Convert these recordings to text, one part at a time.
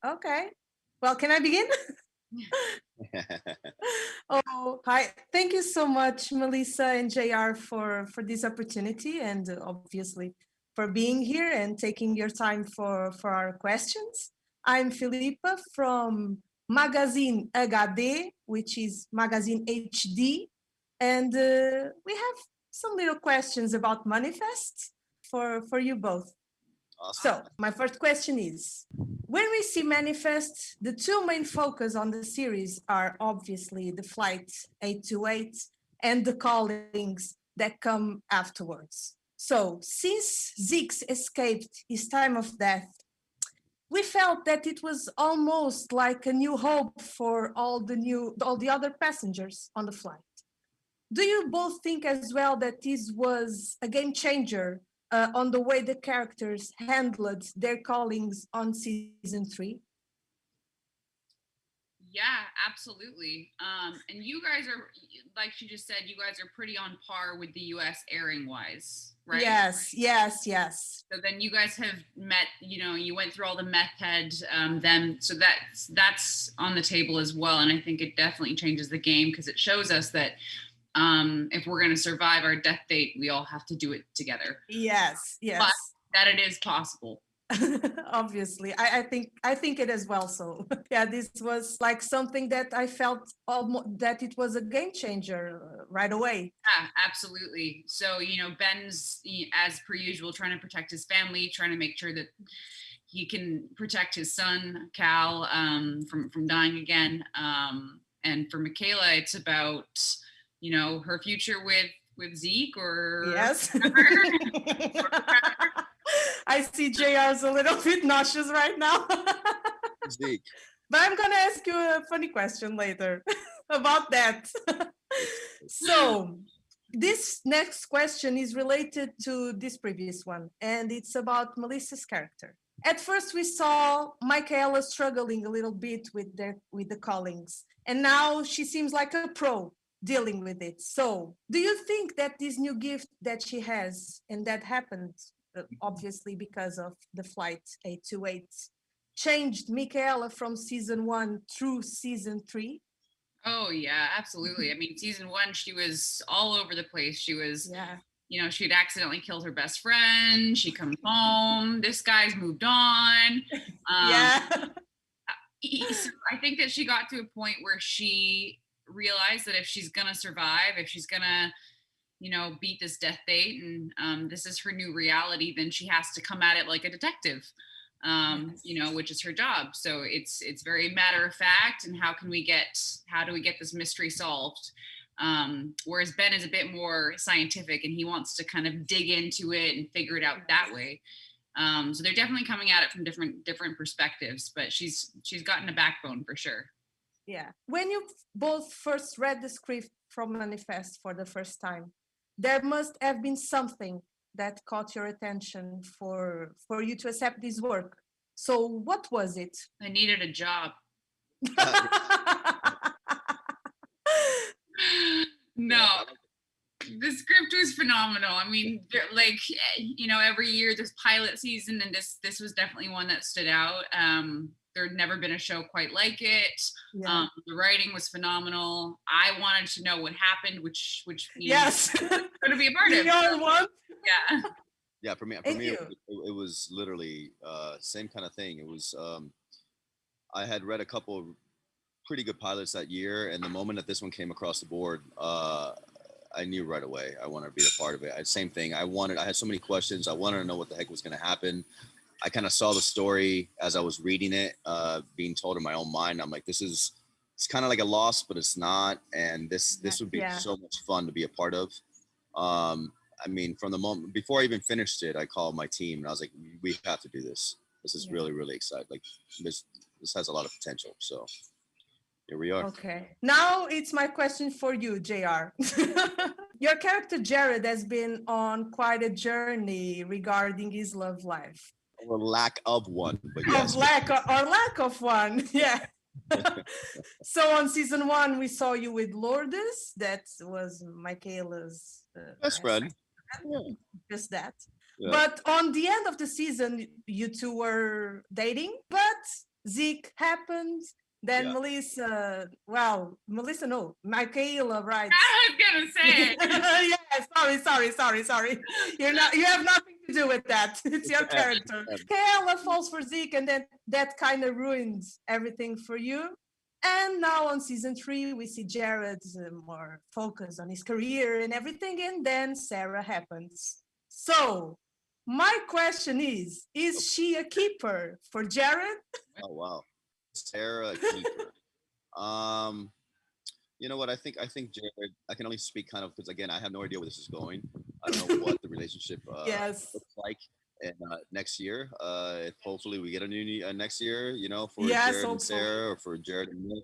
Okay. Well, can I begin? Oh, hi. Thank you so much, Melissa and JR, for this opportunity and obviously for being here and taking your time for our questions. I'm Filipa from Magazine.HD, which is Magazine.HD. And we have some little questions about manifests for you both. Awesome. So my first question is, when we see Manifest, the two main focus on the series are obviously the flight 828 and the callings that come afterwards. So since Zeke's escaped his time of death, we felt that it was almost like a new hope for all the other passengers on the flight. Do you both think as well that this was a game changer on the way the characters handled their callings on season 3? Yeah, absolutely. And you guys are, like she just said, you guys are pretty on par with the US airing wise, right? Yes. So then you guys have met, you went through all the meth head, them. So that's on the table as well. And I think it definitely changes the game because it shows us that if we're going to survive our death date, we all have to do it together. Yes. But that it is possible. Obviously, I think it as well. So yeah, this was like something that I felt that it was a game changer right away. Yeah, absolutely. So Ben's, as per usual, trying to protect his family, trying to make sure that he can protect his son Cal from dying again. And for Michaela, it's about her future with Zeke or yes. I see JR's a little bit nauseous right now. Zeke. But I'm going to ask you a funny question later about that. So this next question is related to this previous one, and it's about Melissa's character. At first, we saw Michaela struggling a little bit with the callings, and now she seems like a pro dealing with it. So do you think that this new gift that she has, and that happened obviously because of the flight 828, changed Michaela from season 1 through season 3? Oh yeah, absolutely. I mean, season 1, she was all over the place. She was, she'd accidentally killed her best friend. She comes home. This guy's moved on. So I think that she got to a point where she realized that if she's gonna survive, if she's gonna beat this death date, and this is her new reality, then she has to come at it like a detective, which is her job. So it's very matter of fact, and how do we get this mystery solved? Whereas Ben is a bit more scientific, and he wants to kind of dig into it and figure it out that way. So they're definitely coming at it from different perspectives, but she's gotten a backbone for sure. Yeah. When you both first read the script from Manifest for the first time, there must have been something that caught your attention for you to accept this work. So what was it? I needed a job. No, the script was phenomenal. I mean, like, every year there's pilot season, and this was definitely one that stood out. There'd never been a show quite like it. The writing was phenomenal. I wanted to know what happened, which yes, going to be a part of. Yeah. Yeah, for me, it was literally same kind of thing. It was I had read a couple of pretty good pilots that year, and the moment that this one came across the board, I knew right away I wanted to be a part of it. Same thing. I had so many questions. I wanted to know what the heck was going to happen. I kind of saw the story as I was reading it, being told in my own mind. I'm like, it's kind of like a loss, but it's not. And this would be so much fun to be a part of. I mean, from the moment before I even finished it, I called my team and I was like, we have to do this. This is really, really exciting. Like this has a lot of potential. So here we are. Okay. Now it's my question for you, JR. Your character Jared has been on quite a journey regarding his love life. Or lack of one, but yes. Lack of one, yeah. So on season 1, we saw you with Lourdes. That was Michaela's best friend. Just that. Yeah. But on the end of the season, you two were dating. But Zeke happened. Then Yeah. Melissa, no, Michaela writes. I was gonna say. Yeah, sorry. You have nothing to do with that. It's your character. Michaela falls for Zeke, and then that kind of ruins everything for you. And now on season 3, we see Jared more focused on his career and everything, and then Sarah happens. So my question is she a keeper for Jared? Oh wow, Sarah Keeper. You know what? I think Jared. I can only speak kind of because again, I have no idea where this is going. I don't know what the relationship Yes. looks like. And next year, if hopefully we get a new next year, you know, for Yes, Jared and hopefully. Sarah, or for Jared and Nick.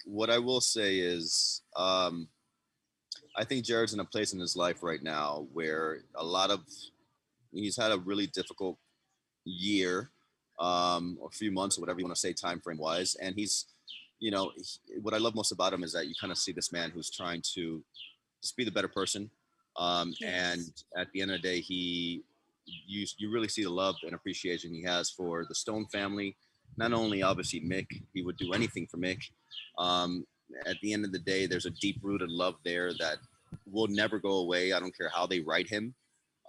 What I will say is, I think Jared's in a place in his life right now where he's had a really difficult year, or a few months or whatever you want to say time frame wise, and he's, you know, what I love most about him is that you kind of see this man who's trying to just be the better person, and Yes. at the end of the day, you really see the love and appreciation he has for the Stone family. Not only obviously Mick, he would do anything for Mick. Um, at the end of the day, there's a deep rooted love there that will never go away. I don't care how they write him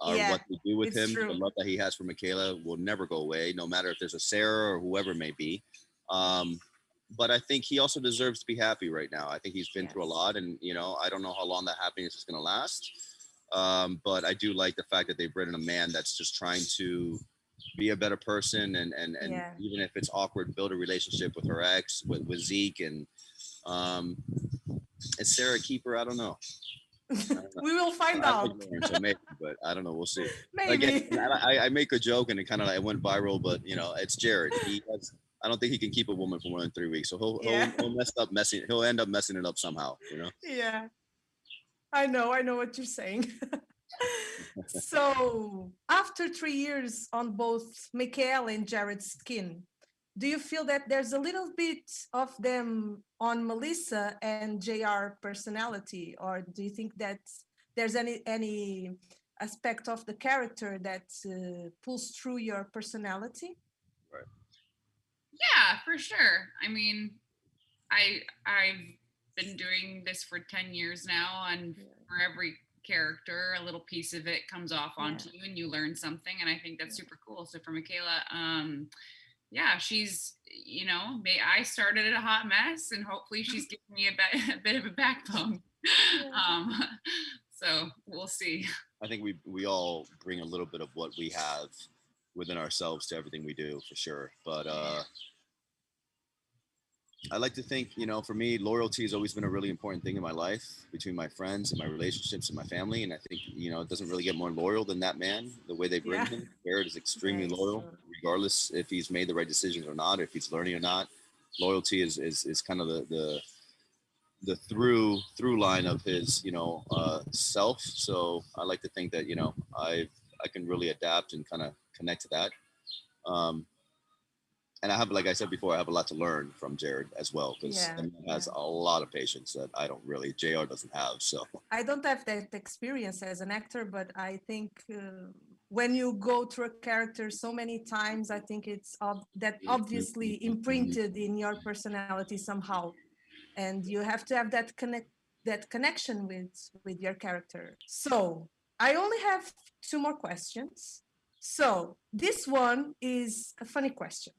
or Yeah, what they do with it's him. true. The love that he has for Michaela will never go away, no matter if there's a Sarah or whoever it may be. Um, but I think he also deserves to be happy right now. I think he's been through a Yes. lot, and you know, I don't know how long that happiness is going to last. But I do like the fact that they've written a man that's just trying to be a better person, and Yeah. even if it's awkward, build a relationship with her ex, with Zeke, um, is Sarah a keeper? I don't know. We will find I out. like Lauren, so maybe, but I don't know. We'll see. Again, Maybe. I make a joke and it kind of like went viral, but you know, it's Jared. I don't think he can keep a woman for more than 3 weeks, so Yeah. he'll end up messing it up somehow. You know. Yeah. I know what you're saying. So, after 3 years on both Michael and Jared's skin, do you feel that there's a little bit of them on Melissa and JR personality, or do you think that there's any aspect of the character that pulls through your personality? Right. Yeah, for sure. I mean, I've been doing this for 10 years now, and for every character, a little piece of it comes off onto you and you learn something, and I think that's super cool. So for Michaela, yeah, she's, you know, I started a hot mess, and hopefully she's giving me a bit of a backbone. um so we'll see. I think we all bring a little bit of what we have within ourselves to everything we do, for sure. But I like to think, you know, for me, loyalty has always been a really important thing in my life, between my friends and my relationships and my family. And I think, you know, it doesn't really get more loyal than that man, the way they've written him. Jared is extremely loyal, regardless if he's made the right decisions or not, if he's learning or not. Loyalty is kind of the through line of his, you know, self. So I like to think that, you know, I can really adapt and kind of connect to that. And I have, like I said before, I have a lot to learn from Jared as well, because he has a lot of patience that I don't really, JR doesn't have. So I don't have that experience as an actor, but I think when you go through a character so many times, I think it's that obviously imprinted in your personality somehow, and you have to have that connection with your character. So I only have 2 more questions. So this one is a funny question,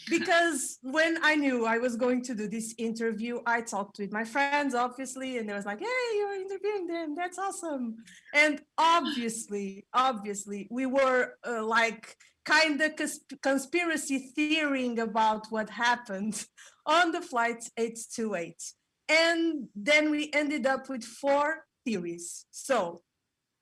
because when I knew I was going to do this interview, I talked with my friends, obviously, and they was like, "Hey, you're interviewing them. That's awesome." And obviously, we were like kind of conspiracy theorying about what happened on the flight 828. And then we ended up with 4 theories. So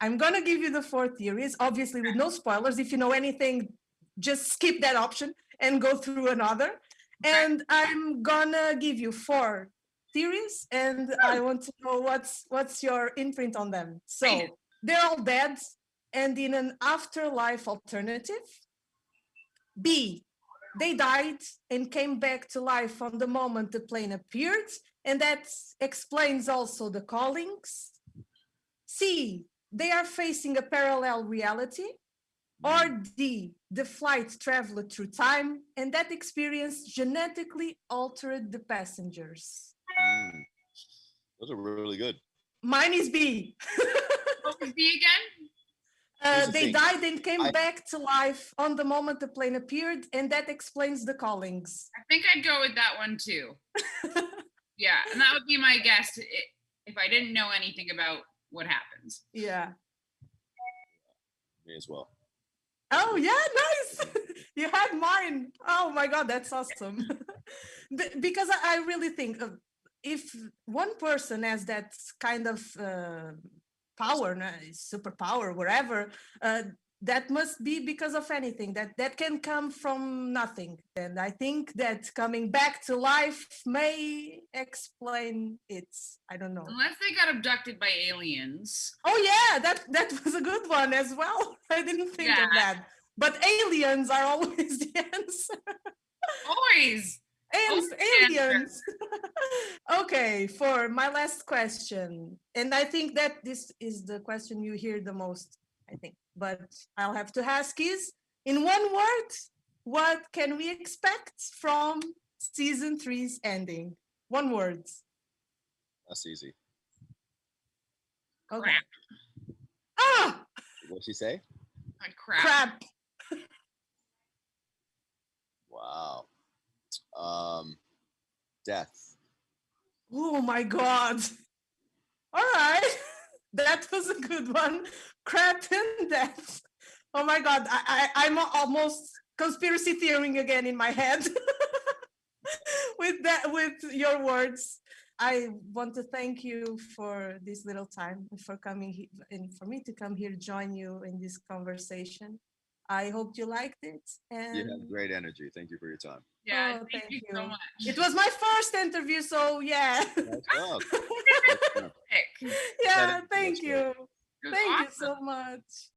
I'm going to give you the 4 theories, obviously with no spoilers. If you know anything, just skip that option and go through another. Okay. And I'm gonna give you 4 theories, and I want to know what's your imprint on them. So they're all dead and in an afterlife alternative. B, they died and came back to life on the moment the plane appeared, and that explains also the callings. C, they are facing a parallel reality. Or D, the flight traveled through time and that experience genetically altered the passengers? Those are really good. Mine is B. What was B again? They died and came back to life on the moment the plane appeared, and that explains the callings. I think I'd go with that one too. Yeah, and that would be my guess if I didn't know anything about what happens. Yeah. Me as well. Oh, yeah, nice. You had mine. Oh my God, that's awesome. Because I really think if one person has that kind of power, superpower, whatever, that must be because of anything that can come from nothing. And I think that coming back to life may explain it. I don't know. Unless they got abducted by aliens. Oh yeah, that was a good one as well. I didn't think of that. But aliens are always the answer. Always. Aliens. Okay, for my last question, and I think that this is the question you hear the most, I think, but I'll have to ask is, in one word, what can we expect from season 3's ending? One word. That's easy. Okay. Crap. Ah! What'd she say? Crap. Crap. Wow. Death. Oh my God. All right. That was a good one. Crap and death. Oh my God. I'm almost conspiracy theorying again in my head with your words. I want to thank you for this little time and for coming here and for me to come here, join you in this conversation. I hope you liked it. And you have great energy. Thank you for your time. Yeah, oh, thank you so much. It was my first interview, so yeah. Yeah, thank you. Thank you so much.